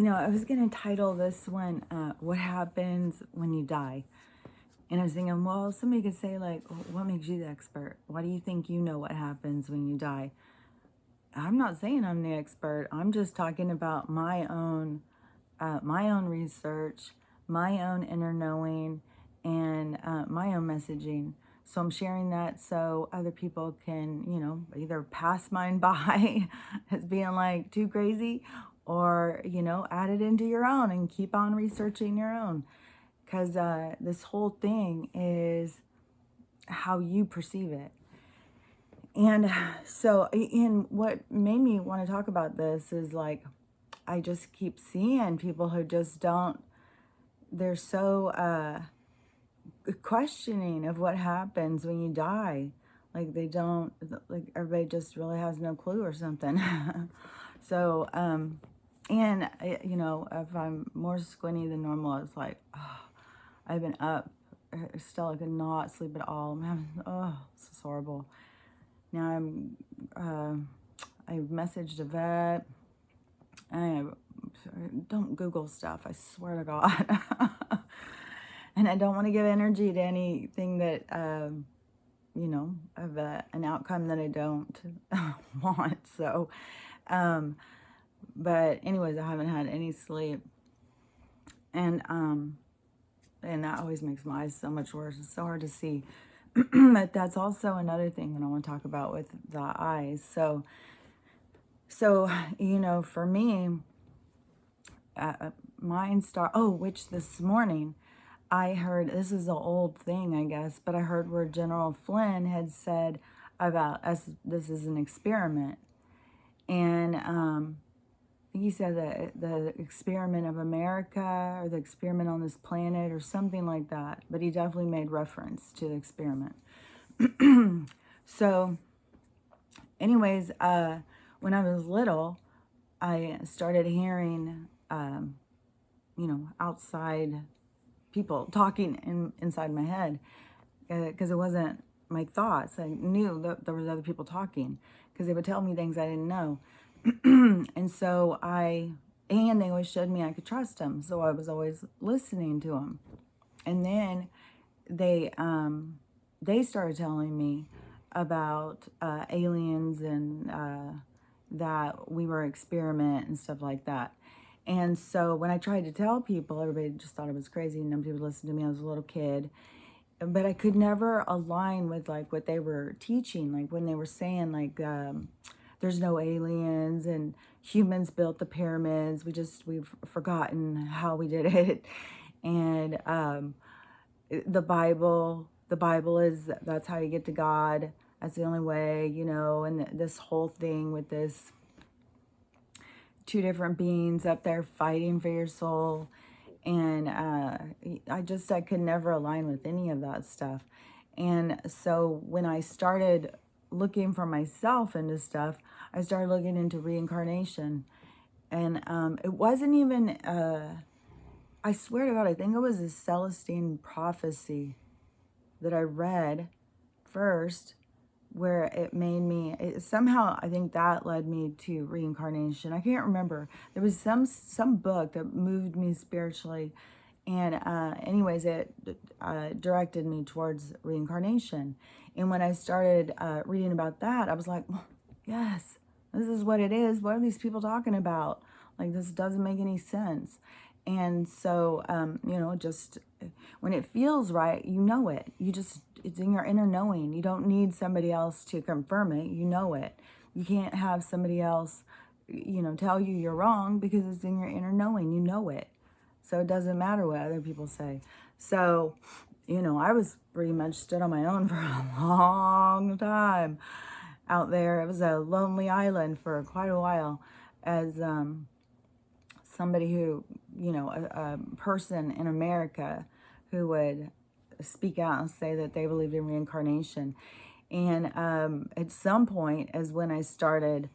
I was going to title this one, What Happens When You Die? And I was thinking, well, somebody could say, like, what makes you the expert? Why do you think you know what happens when you die? I'm not saying I'm the expert. I'm just talking about my own research, my own inner knowing, and my own messaging. So I'm sharing that so other people can, either pass mine by as being like too crazy, or, add it into your own and keep on researching your own. Because this whole thing is how you perceive it. And so, and what made me want to talk about this is like, I just keep seeing people who just don't, they're so questioning of what happens when you die. Like they don't, like everybody just really has no clue or something. So, and, if I'm more squinty than normal, it's like, oh, I've been up, still I could not sleep at all. I'm having, this is horrible. Now I've messaged a vet. I don't Google stuff, I swear to God. And I don't want to give energy to anything that, of an outcome that I don't want. So, but anyways, I haven't had any sleep. And that always makes my eyes so much worse. It's so hard to see. But that's also another thing that I want to talk about with the eyes. So, for me, which this morning I heard, this is an old thing, I guess, but I heard where General Flynn had said about us, this is an experiment. And he said that the experiment of America or the experiment on this planet or something like that. But he definitely made reference to the experiment. So anyways, when I was little, I started hearing, outside people talking inside my head, because it wasn't my thoughts. I knew that there was other people talking because they would tell me things I didn't know. And so they always showed me I could trust them. So I was always listening to them. And then they started telling me about aliens and that we were experiment and stuff like that. And so when I tried to tell people, everybody just thought I was crazy and nobody would listen to me. I was a little kid. But I could never align with like what they were teaching. Like when they were saying like, there's no aliens and humans built the pyramids. We've forgotten how we did it. And the Bible is, that's how you get to God. That's the only way, and this whole thing with this two different beings up there fighting for your soul. And I could never align with any of that stuff. And so when I started looking for myself into stuff, I started looking into reincarnation. And it wasn't even, I swear to God, I think it was a Celestine prophecy that I read first, where it made me, somehow I think that led me to reincarnation. I can't remember. There was some book that moved me spiritually. And anyways, it directed me towards reincarnation. And when I started reading about that, I was like, well, yes, this is what it is. What are these people talking about? Like, this doesn't make any sense. And so, just when it feels right, it. It's in your inner knowing. You don't need somebody else to confirm it. You know it. You can't have somebody else, tell you you're wrong, because it's in your inner knowing. You know it. So it doesn't matter what other people say. So, I was pretty much stood on my own for a long time out there. It was a lonely island for quite a while as somebody who, a person in America who would speak out and say that they believed in reincarnation. And at some point is when I started,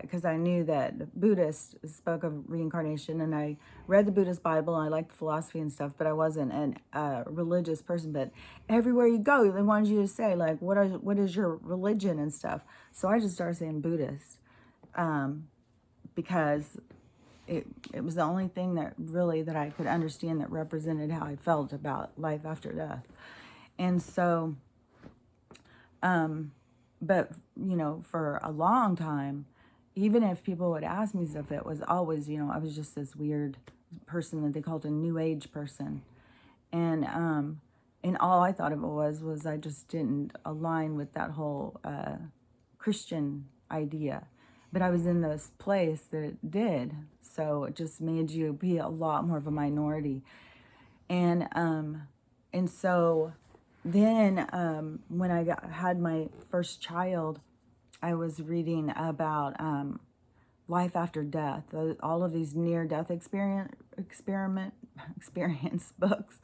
because I knew that Buddhists spoke of reincarnation, and I read the Buddhist Bible, and I liked philosophy and stuff, but I wasn't a religious person. But everywhere you go, they wanted you to say, like, what is your religion and stuff. So I just started saying Buddhist, because it was the only thing that really that I could understand that represented how I felt about life after death. And so, but for a long time, even if people would ask me stuff, it was always, I was just this weird person that they called a new age person. And all I thought of it was I just didn't align with that whole Christian idea. But I was in this place that it did. So it just made you be a lot more of a minority. And so then when I had my first child, I was reading about life after death, all of these near-death experience books.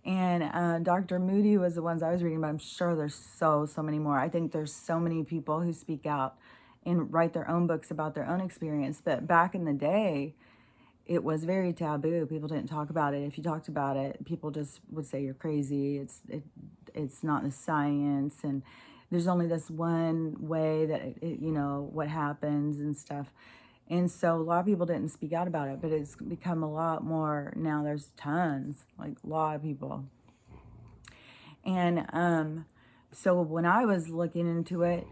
And Dr. Moody was the ones I was reading, but I'm sure there's so many more. I think there's so many people who speak out and write their own books about their own experience. But back in the day, it was very taboo. People didn't talk about it. If you talked about it, people just would say you're crazy. It's not the science, and there's only this one way that what happens and stuff. And so a lot of people didn't speak out about it, but it's become a lot more now. There's tons, like a lot of people. And so when I was looking into it,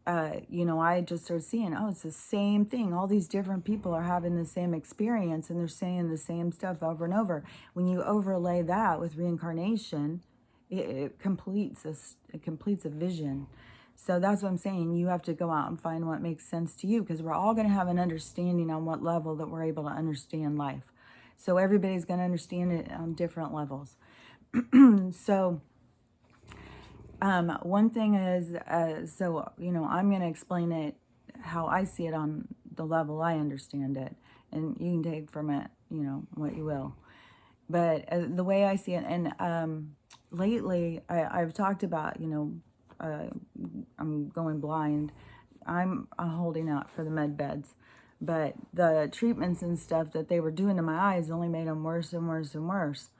I just started seeing, it's the same thing. All these different people are having the same experience, and they're saying the same stuff over and over. When you overlay that with reincarnation, it completes a vision. So that's what I'm saying. You have to go out and find what makes sense to you, because we're all going to have an understanding on what level that we're able to understand life. So everybody's going to understand it on different levels. So one thing is, I'm going to explain it how I see it on the level I understand it. And you can take from it, what you will. But the way I see it, and lately I've talked about, I'm going blind. I'm holding out for the med beds. But the treatments and stuff that they were doing to my eyes only made them worse and worse and worse.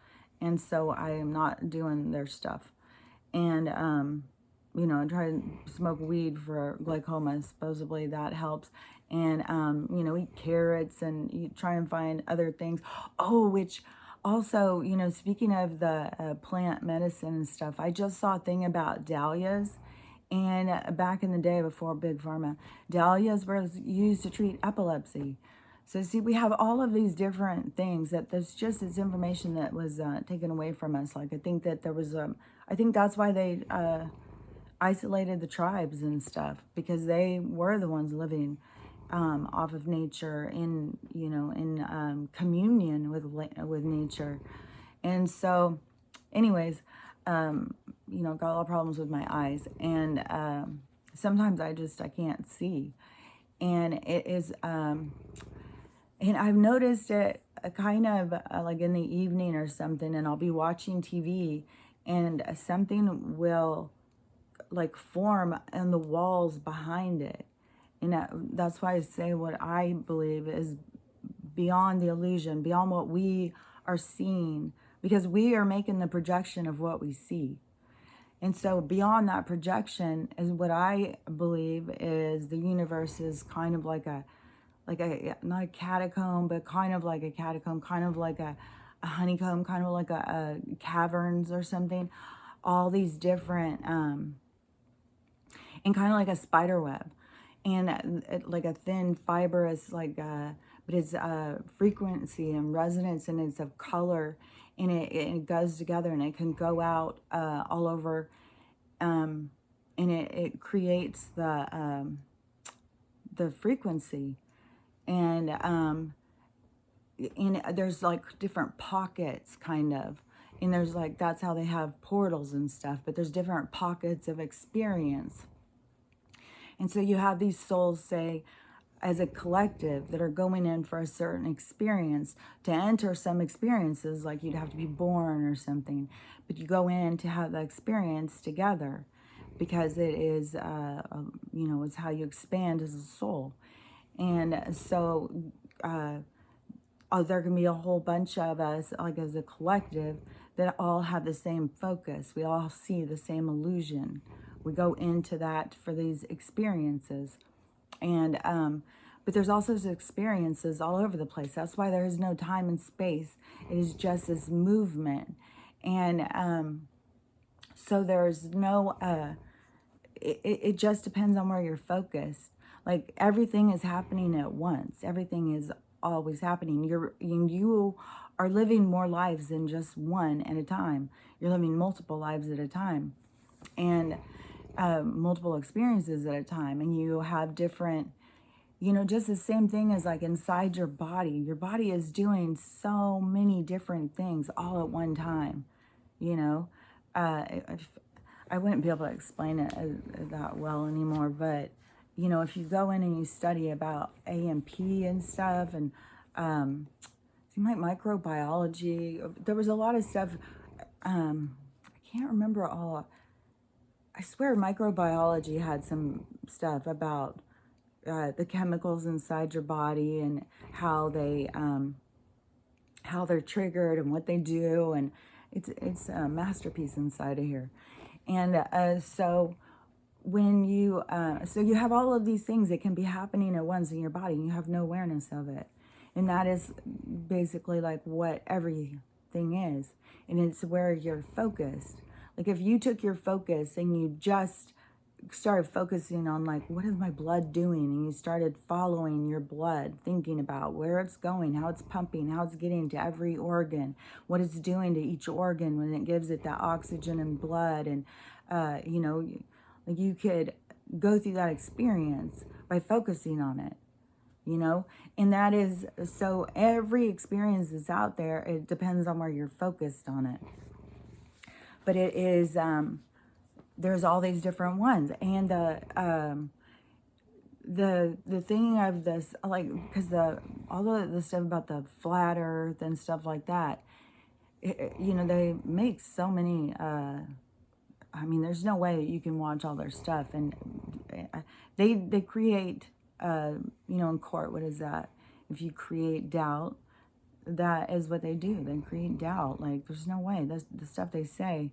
And so I am not doing their stuff. And, I try to smoke weed for glaucoma. Supposedly that helps. And, eat carrots and you try and find other things. Oh, which also, speaking of the plant medicine and stuff, I just saw a thing about dahlias. And back in the day before Big Pharma, dahlias were used to treat epilepsy. So see, we have all of these different things that there's just this information that was taken away from us. Like I think that there was I think that's why they isolated the tribes and stuff, because they were the ones living off of nature in communion with nature. And so anyways, got a lot of problems with my eyes, and sometimes I can't see. And it is and I've noticed it kind of like in the evening or something, and I'll be watching TV and something will like form on the walls behind it. And that's why I say what I believe is beyond the illusion, beyond what we are seeing, because we are making the projection of what we see. And so beyond that projection is what I believe is the universe is kind of like a not a catacomb, but kind of like a catacomb, kind of like a honeycomb, kind of like a caverns or something. All these different, and kind of like a spider web. And like a thin fibrous, but it's frequency and resonance, and it's of color, and it goes together, and it can go out all over, and it creates the frequency. And there's like different pockets kind of, and there's like, that's how they have portals and stuff, but there's different pockets of experience. And so you have these souls, say, as a collective, that are going in for a certain experience. To enter some experiences, like you'd have to be born or something, but you go in to have the experience together, because it is it's how you expand as a soul. And so there can be a whole bunch of us, like as a collective, that all have the same focus. We all see the same illusion. We go into that for these experiences. And But there's also experiences all over the place. That's why there is no time and space. It is just this movement. And so there's no, it just depends on where you're focused. Like everything is happening at once. Everything is always happening. You are living more lives than just one at a time. You're living multiple lives at a time, and multiple experiences at a time. And you have different, just the same thing as like inside your body. Your body is doing so many different things all at one time. If, I wouldn't be able to explain it that well anymore, but if you go in and you study about AMP and stuff, and seemed like microbiology, there was a lot of stuff. I can't remember all. I swear microbiology had some stuff about the chemicals inside your body and how they're triggered and what they do, and it's a masterpiece inside of here. And so when you have all of these things that can be happening at once in your body, and you have no awareness of it. And that is basically like what everything is. And it's where you're focused. Like if you took your focus and you just started focusing on like, what is my blood doing? And you started following your blood, thinking about where it's going, how it's pumping, how it's getting to every organ, what it's doing to each organ when it gives it that oxygen and blood. And, like you could go through that experience by focusing on it, and that is, so every experience is out there. It depends on where you're focused on it. But it is, there's all these different ones. And the thing of this, like, because all the stuff about the flat earth and stuff like that, they make so many, there's no way you can watch all their stuff. And they create, in court, what is that? If you create doubt, that is what they do. They create doubt. Like, there's no way. The stuff they say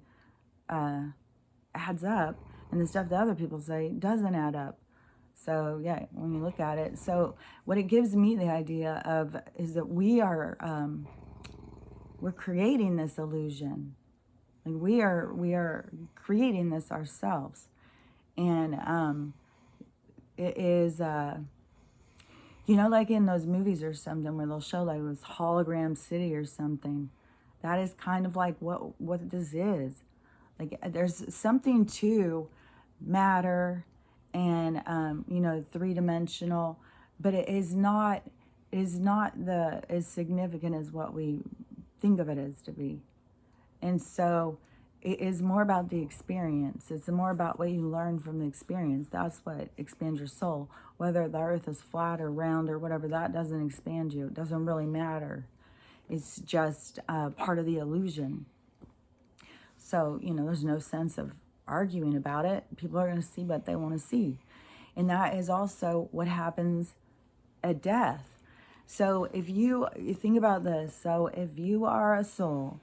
adds up, and the stuff that other people say doesn't add up. So, yeah, when you look at it. So, what it gives me the idea of is that we're creating this illusion. Like we are creating this ourselves. And it is, like in those movies or something where they'll show like this hologram city or something. That is kind of like what this is. Like there's something to matter and, three-dimensional, but it is not as significant as what we think of it as to be. And so it is more about the experience. It's more about what you learn from the experience. That's what expands your soul. Whether the earth is flat or round or whatever, that doesn't expand you. It doesn't really matter. It's just part of the illusion. So, there's no sense of arguing about it. People are going to see what they want to see. And that is also what happens at death. So if you think about this, so if you are a soul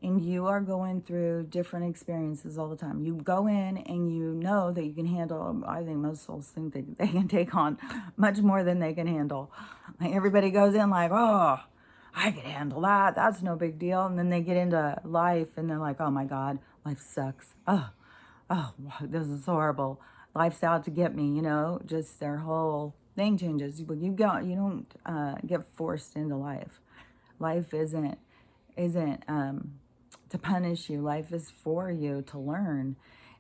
and you are going through different experiences all the time, you go in and you know that you can handle, I think most souls think they can take on much more than they can handle. Like everybody goes in like, oh, I can handle that. That's no big deal. And then they get into life and they're like, oh my God, life sucks. Oh, this is horrible. Life's out to get me, just their whole thing changes. But you don't get forced into life. Life isn't to punish you. Life is for you to learn.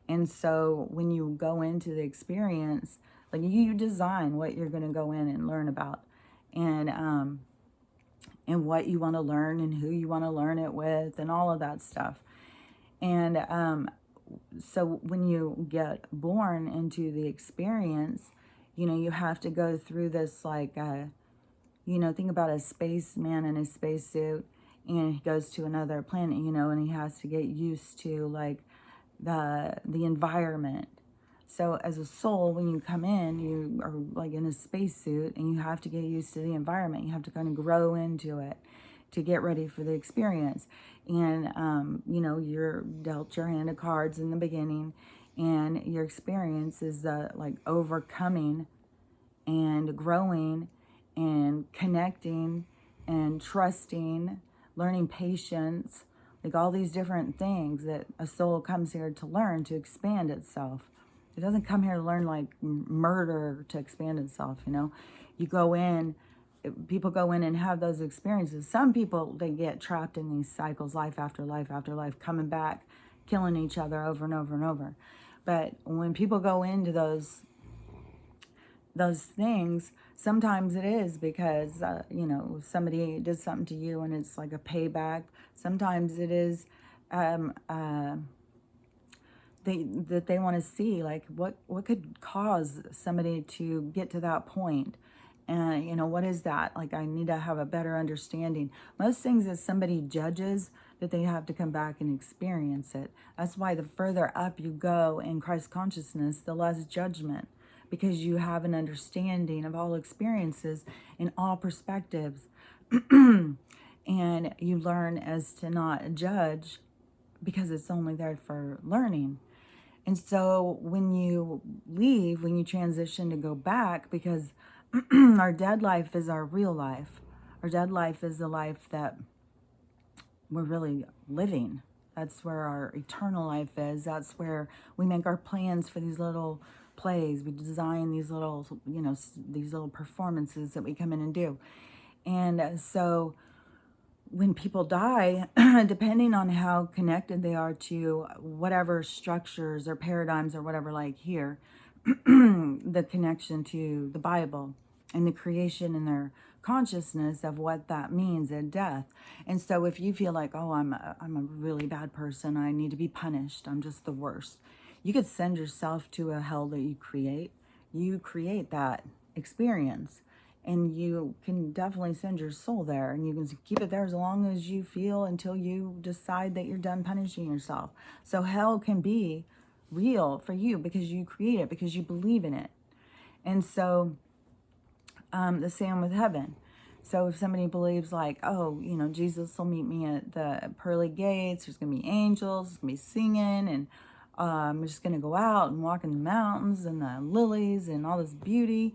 And so when you go into the experience, like you design what you're going to go in and learn about, and what you want to learn and who you want to learn it with and all of that stuff. And so when you get born into the experience, you have to go through this like, think about a spaceman in a spacesuit, and he goes to another planet, and he has to get used to like the environment. So as a soul, when you come in, you are like in a spacesuit and you have to get used to the environment. You have to kind of grow into it to get ready for the experience. And, you're dealt your hand of cards in the beginning, and your experience is like overcoming and growing and connecting and trusting, learning patience, like all these different things that a soul comes here to learn, to expand itself. It doesn't come here to learn like murder to expand itself, you know. You go in, people go in and have those experiences. Some people, they get trapped in these cycles, life after life after life, coming back, killing each other over and over and over. But when people go into those things, sometimes it is because you know, somebody did something to you and it's like a payback. Sometimes it is that they want to see like what could cause somebody to get to that point. And you know, what is that? Like, I need to have a better understanding. Most things that somebody judges, that they have to come back and experience it. That's why the further up you go in Christ consciousness, the less judgment, because you have an understanding of all experiences in all perspectives. And you learn as to not judge, because it's only there for learning. And so when you leave, when you transition to go back, because our dead life is our real life. Our dead life is the life that we're really living. That's where our eternal life is. That's where we make our plans for these little plays. We design these little, you know, these little performances that we come in and do. And so when people die, depending on how connected they are to whatever structures or paradigms or whatever, like here, the connection to the Bible and the creation in their consciousness of what that means at death. And so if you feel like, oh, I'm a really bad person, I need to be punished, I'm just the worst, you could send yourself to a hell that you create. You create that experience. And you can definitely send your soul there, and you can keep it there as long as you feel, until you decide that you're done punishing yourself. So hell can be real for you because you create it, because you believe in it. And so the same with heaven. So if somebody believes like, oh, you know, Jesus will meet me at the pearly gates, there's going to be angels, there's going to be singing, and I'm just going to go out and walk in the mountains and the lilies and all this beauty,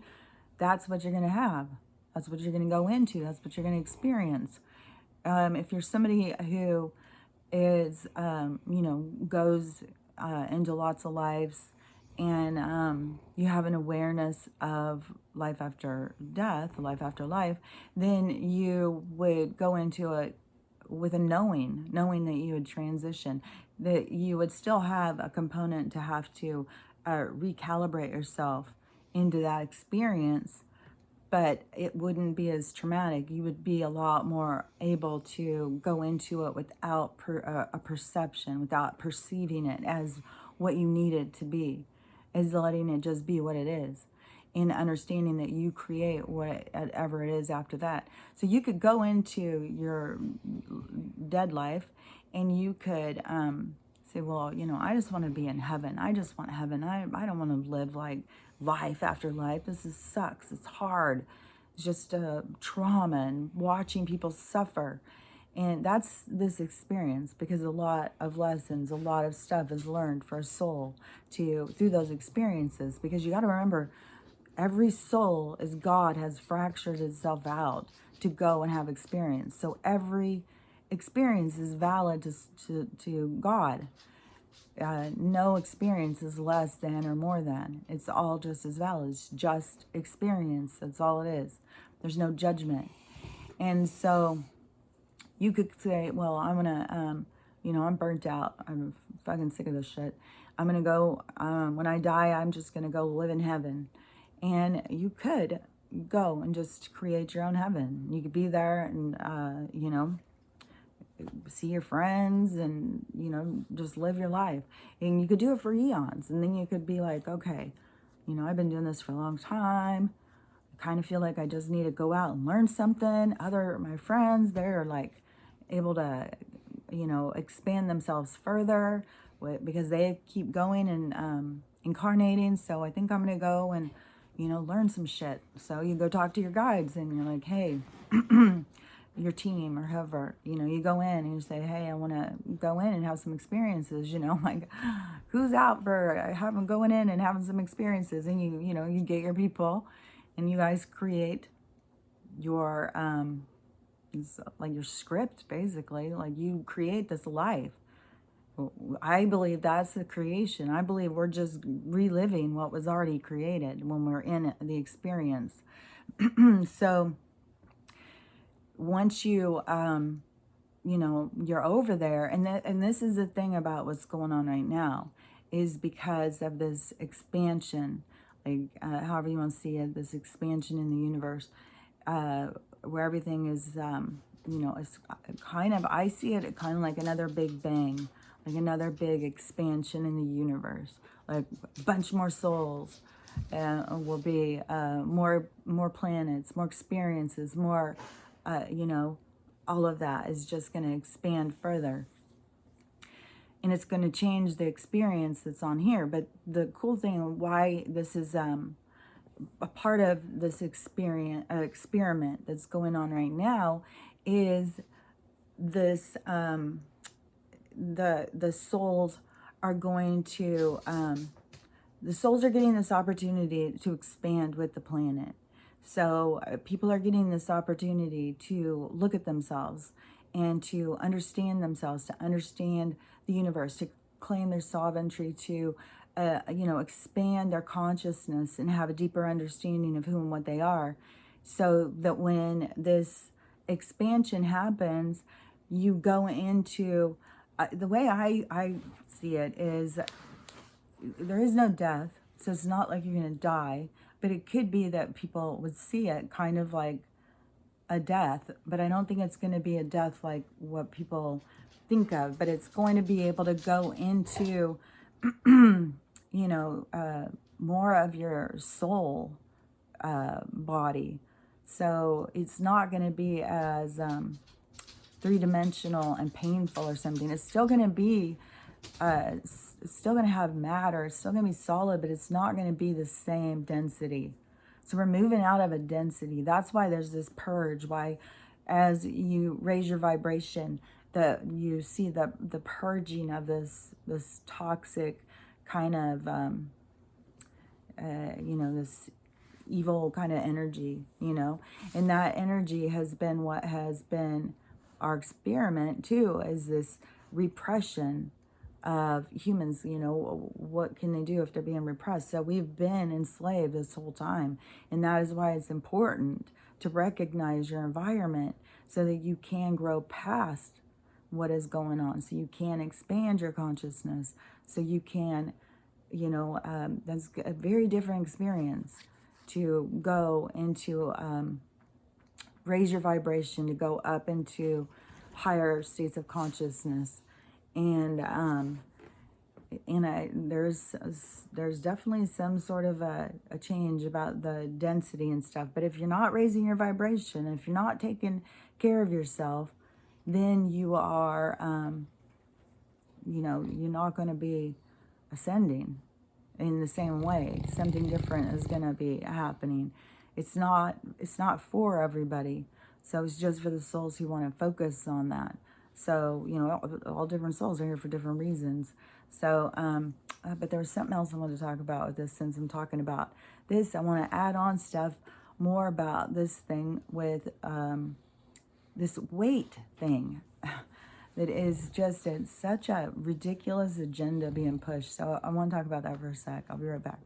that's what you're going to have. That's what you're going to go into. That's what you're going to experience. If you're somebody who is, you know, goes into lots of lives, and you have an awareness of life after death, life after life, then you would go into it with a knowing that you would transition, that you would still have a component to have to recalibrate yourself into that experience, but it wouldn't be as traumatic. You would be a lot more able to go into it without a perception, without perceiving it as what you need it to be, as letting it just be what it is, and understanding that you create whatever it is after that. So you could go into your dead life and you could say, well, you know, I just want to be in heaven. I just want heaven. I don't want to live like life after life. Sucks. It's hard. It's just trauma and watching people suffer. And that's this experience, because a lot of lessons, a lot of stuff is learned for a soul through those experiences. Because you got to remember, every soul, as God has fractured itself out to go and have experience. So every experience is valid to God. No experience is less than or more than. It's all just as valid. It's just experience. That's all it is. There's no judgment. And so you could say, well, I'm going to, you know, I'm burnt out. I'm fucking sick of this shit. I'm going to go, when I die, I'm just going to go live in heaven. And you could go and just create your own heaven. You could be there and, you know, see your friends and, you know, just live your life. And you could do it for eons. And then you could be like, okay, you know, I've been doing this for a long time. I kind of feel like I just need to go out and learn something. My friends, they're like able to, you know, expand themselves further because they keep going and incarnating. So I think I'm going to go and, you know, learn some shit. So you go talk to your guides and you're like, hey, your team or whoever, you know, you go in and you say, hey, I want to go in and have some experiences, you know, like who's out for having going in and having some experiences? And you know, you get your people and you guys create your it's like your script, basically. Like, you create this life. I believe that's the creation. I believe we're just reliving what was already created when we're in the experience. So once you you're over there, and this is the thing about what's going on right now, is because of this expansion, like however you want to see it, this expansion in the universe, where everything is, it's kind of, I see it kind of like another big bang, like another big expansion in the universe, like a bunch more souls. Will be more planets, more experiences, more, all of that is just going to expand further. And it's going to change the experience that's on here. But the cool thing, why this is a part of this experiment that's going on right now, is this the souls are going to the souls are getting this opportunity to expand with the planet. So people are getting this opportunity to look at themselves and to understand themselves, to understand the universe, to claim their sovereignty, to expand their consciousness and have a deeper understanding of who and what they are, so that when this expansion happens, you go into the way I see it is, there is no death, so it's not like you're going to die, but it could be that people would see it kind of like a death, but I don't think it's going to be a death like what people think of, but it's going to be able to go into, more of your soul body. So it's not going to be as three-dimensional and painful or something. It's still going to be it's still going to have matter, it's still going to be solid, but it's not going to be the same density. So we're moving out of a density. That's why there's this purge, why as you raise your vibration, that you see the purging of this toxic kind of this evil kind of energy, and that energy has been what has been our experiment too, is this repression of humans. What can they do if they're being repressed? So we've been enslaved this whole time, and that is why it's important to recognize your environment so that you can grow past what is going on, so you can expand your consciousness, so you can, that's a very different experience to go into, raise your vibration, to go up into higher states of consciousness. And there's definitely some sort of a change about the density and stuff. But if you're not raising your vibration, if you're not taking care of yourself, then you are, you're not going to be ascending in the same way. Something different is going to be happening. It's not for everybody. So it's just for the souls who want to focus on that. So, all different souls are here for different reasons. So, but there was something else I wanted to talk about with this. Since I'm talking about this, I want to add on stuff more about this thing with this weight thing that is just such a ridiculous agenda being pushed. So I want to talk about that for a sec. I'll be right back.